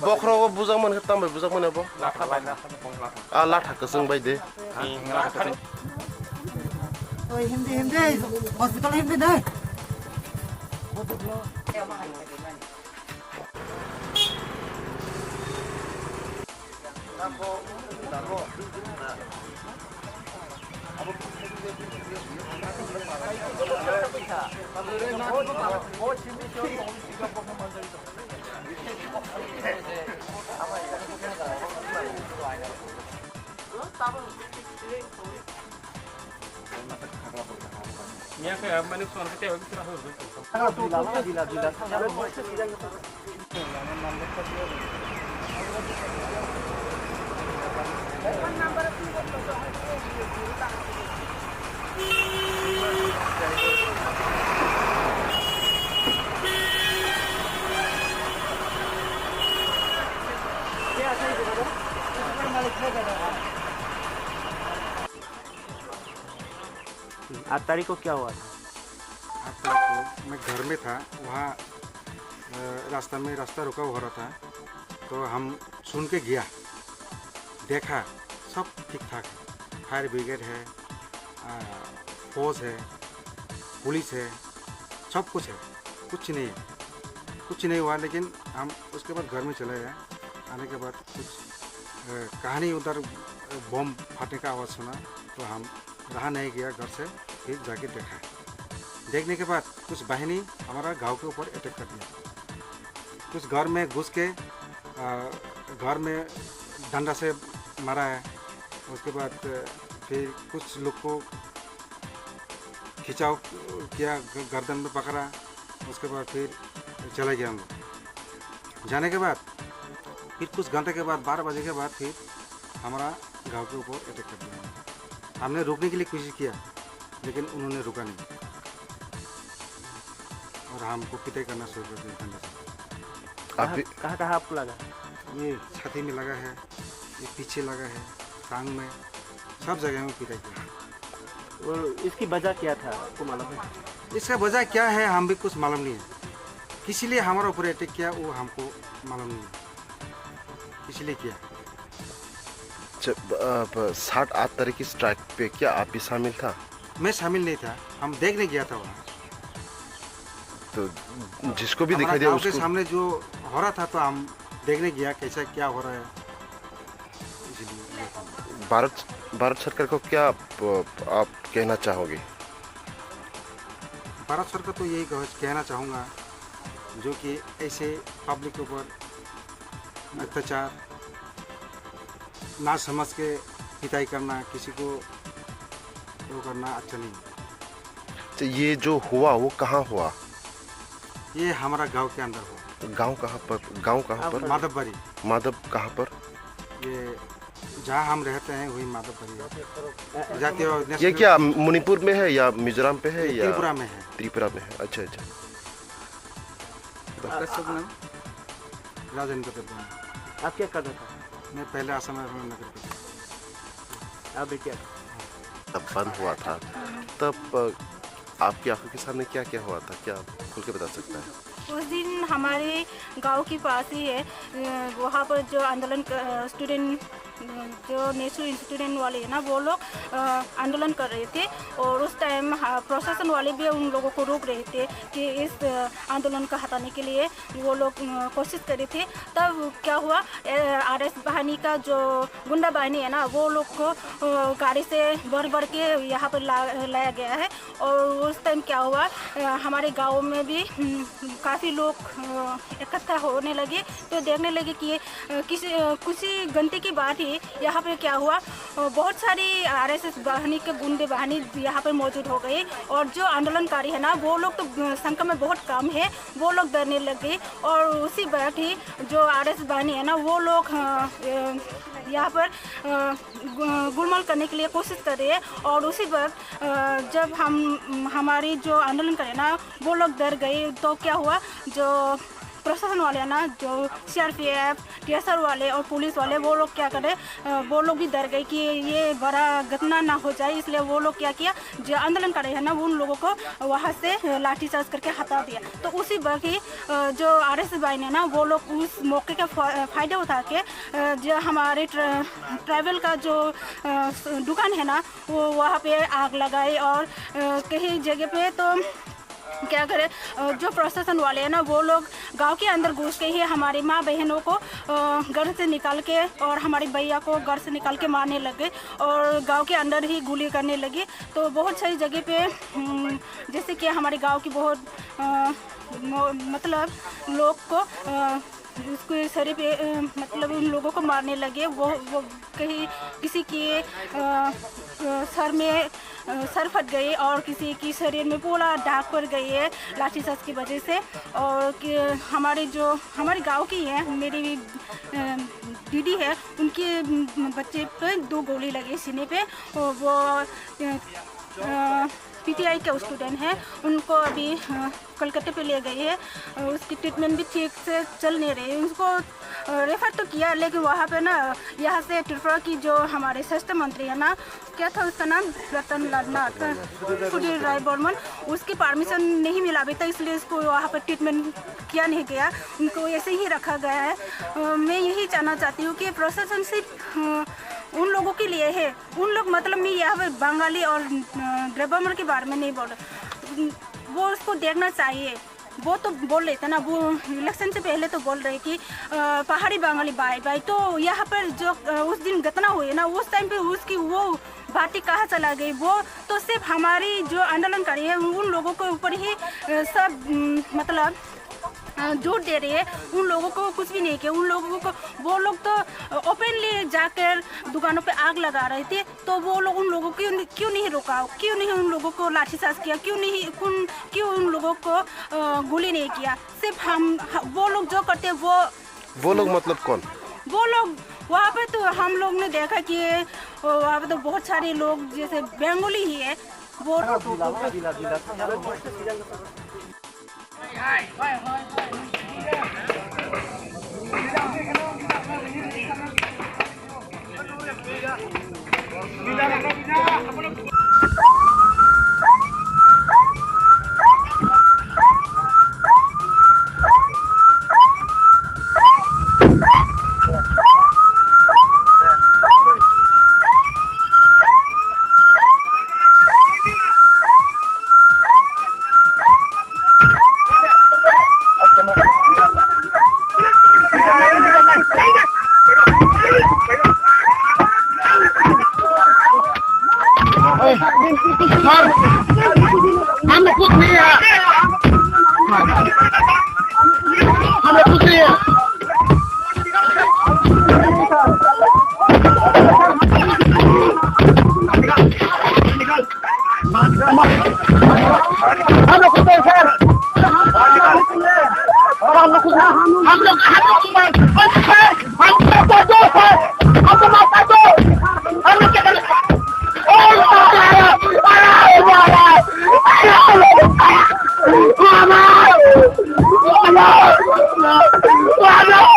Bokro buzang man hitam bay buzang man abo. Latha keseng bay de. Oi hindi hospital hindi dai. आज तारीख को क्या हुआ था? 8 तारीख को मैं घर में था, वहाँ रास्ता में रास्ता रुका हुआ था, तो हम सुन के गया, देखा सब ठीक ठाक है, फायर ब्रिगेड है, फौज है, पुलिस है, सब कुछ है, कुछ नहीं हुआ। लेकिन हम उसके बाद घर में चले गए। आने के बाद कुछ कहानी उधर बम फटने का आवाज़ सुना, तो हम रहा नहीं गया घर से, फिर जाके देखा। देखने के बाद कुछ बहनी हमारा गांव के ऊपर अटैक कर दिया, कुछ घर में घुस के घर में डंडा से मारा है। उसके बाद फिर कुछ लोग को खिंचाव किया, गर्दन में पकड़ा। उसके बाद फिर चले गए हम लोग। जाने के बाद फिर कुछ घंटे के बाद 12 बजे के बाद फिर हमारा गांव के ऊपर अटैक कर दिया। हमने रोकने के लिए कोशिश किया, लेकिन उन्होंने रुका नहीं और हमको पिटाई करना शुरू कर दिया डंडे से। कहाँ आपको लगा? ये छाती में लगा है, ये पीछे लगा है, टांग में, सब जगह में पिटाई किया। और इसकी वजह क्या था आपको मालूम है? इसका वजह क्या है हम भी कुछ मालूम नहीं है। किसी लिए हमारे ऊपर अटैक किया वो हमको मालूम नहीं है, इसलिए किया। 7-8 तारीख की स्ट्राइक पे क्या आप भी शामिल था? मैं शामिल नहीं था, हम देखने गया था वहाँ। तो जिसको भी दिखाई दिया उसके उसको सामने जो हो रहा था, तो हम देखने गया कैसा क्या हो रहा है, इसलिए। भारत सरकार को क्या आप कहना चाहोगे? भारत सरकार तो यही कहना चाहूँगा, जो कि ऐसे पब्लिक के ऊपर अत्याचार ना समझ के पिटाई करना, किसी को वो करना अच्छा नहीं। तो ये जो हुआ वो कहाँ हुआ? ये हमारा गांव के अंदर हुआ। गांव कहाँ पर? माधवबाड़ी। माधव कहाँ पर? ये जहाँ हम रहते हैं वही माधवबाड़ी जाती है। ये क्या मणिपुर में है या मिजोरम पे है या त्रिपुरा में है? त्रिपुरा में है। अच्छा। राजेंद्र त्रिपुरा। आप क्या कर रहा था? मैं पहले आसाम नगर पे। आप क्या? तब बंद हुआ था, तब आपकी आंखों के सामने क्या क्या हुआ था, क्या आप खुल के बता सकता है? उस दिन हमारे गांव के पास ही है, वहाँ पर जो आंदोलन स्टूडेंट, जो नेशनल स्टूडेंट वाले हैं ना, वो लोग आंदोलन कर रहे थे। और उस टाइम प्रशासन वाले भी उन लोगों को रोक रहे थे कि इस आंदोलन को हटाने के लिए वो लोग कोशिश कर रहे थे। तब क्या हुआ, आरएस बाहिनी का जो गुंडा बाहिनी है ना, वो लोग को गाड़ी से भर के यहाँ पर लाया गया है। और उस टाइम क्या हुआ, हमारे गाँव में भी काफ़ी लोग इकट्ठा होने लगे, तो देखने लगे कि कुछ घंटे की बात ही यहाँ पे क्या हुआ, बहुत सारी आरएसएस बाहिनी के गुंडे बाहिनी यहाँ पर मौजूद हो गए। और जो आंदोलनकारी है ना, वो लोग तो संख्या में बहुत कम है, वो लोग डरने लगे। और उसी वक्त ही जो आरएसएस बाहिनी है ना, वो लोग यहाँ पर गुलमाल करने के लिए कोशिश कर रहे हैं। और उसी वक्त जब हमारी जो आंदोलन करे ना, वो लोग डर गए, तो क्या हुआ, जो प्रशासन वाले है ना, जो CRPF, TSR वाले और पुलिस वाले, वो लोग क्या करे, वो लोग भी डर गए कि ये बड़ा घटना ना हो जाए, इसलिए वो लोग क्या किया, जो आंदोलन कर रहे हैं ना उन लोगों को वहाँ से लाठीचार्ज करके हटा दिया। तो उसी वक्त ही जो RSS भाई ने ना, वो लोग उस मौके का फ़ायदा उठा के जो हमारे ट्रैवल का जो दुकान है ना, वो वहाँ पे आग लगाई और कई जगह पे तो क्या करे, जो प्रशासन वाले हैं ना, वो लोग गांव के अंदर घुस के ही हमारी माँ बहनों को घर से निकाल के और हमारी भैया को घर से निकाल के मारने लगे और गांव के अंदर ही गोली करने लगे। तो बहुत सारी जगह पे जैसे कि हमारे गांव की बहुत मतलब लोग को उसके शरीर पे मतलब उन लोगों को मारने लगे। वो कहीं किसी के सर में सर फट गए और किसी की शरीर में पूरा दाग पड़ गई है लाठीचार्ज की वजह से। और हमारे गांव की है, मेरी दीदी है, उनके बच्चे पे 2 गोली लगी सीने पे। वो PTI के स्टूडेंट हैं, उनको अभी कलकत्ते पे ले गई है, उसकी ट्रीटमेंट भी ठीक से चल नहीं रही। उसको रेफर तो किया, लेकिन वहाँ पे ना यहाँ से त्रिपुरा की जो हमारे स्वास्थ्य मंत्री है ना, क्या था उसका नाम, रतन लाल सुधीर राय बर्मन, उसकी परमिशन नहीं मिला अभी तक, इसलिए उसको वहाँ पर ट्रीटमेंट किया नहीं गया, उनको ऐसे ही रखा गया है। मैं यही जानना चाहती हूँ कि प्रशासन सिर्फ उन लोगों के लिए है, उन लोग मतलब मैं यहाँ पर बंगाली और द्रविड़ के बारे में नहीं बोल रहा, वो उसको देखना चाहिए। वो तो बोल रहे थे ना, वो इलेक्शन से पहले तो बोल रहे कि पहाड़ी बंगाली बाय बाय। तो यहाँ पर जो उस दिन घटना हुई ना, उस टाइम पे उसकी वो बातें कहाँ चला गई। वो तो सिर्फ हमारी जो आंदोलनकारी है उन लोगों के ऊपर ही सब मतलब जोर दे रही है, उन लोगों को कुछ भी नहीं किया। उन लोगों को, वो लोग तो ओपनली जाकर दुकानों पे आग लगा रहे थे, तो वो लोग उन लोगों को क्यों नहीं रोका, क्यों नहीं उन लोगों को लाठीचार्ज किया, क्यों उन लोगों को गोली नहीं किया। सिर्फ वो लोग जो करते हैं वो लोग मतलब कौन? वो लोग वहाँ पे तो हम लोग ने देखा कि वहाँ पे तो बहुत सारे लोग जैसे बंगाली ही है वो Mama!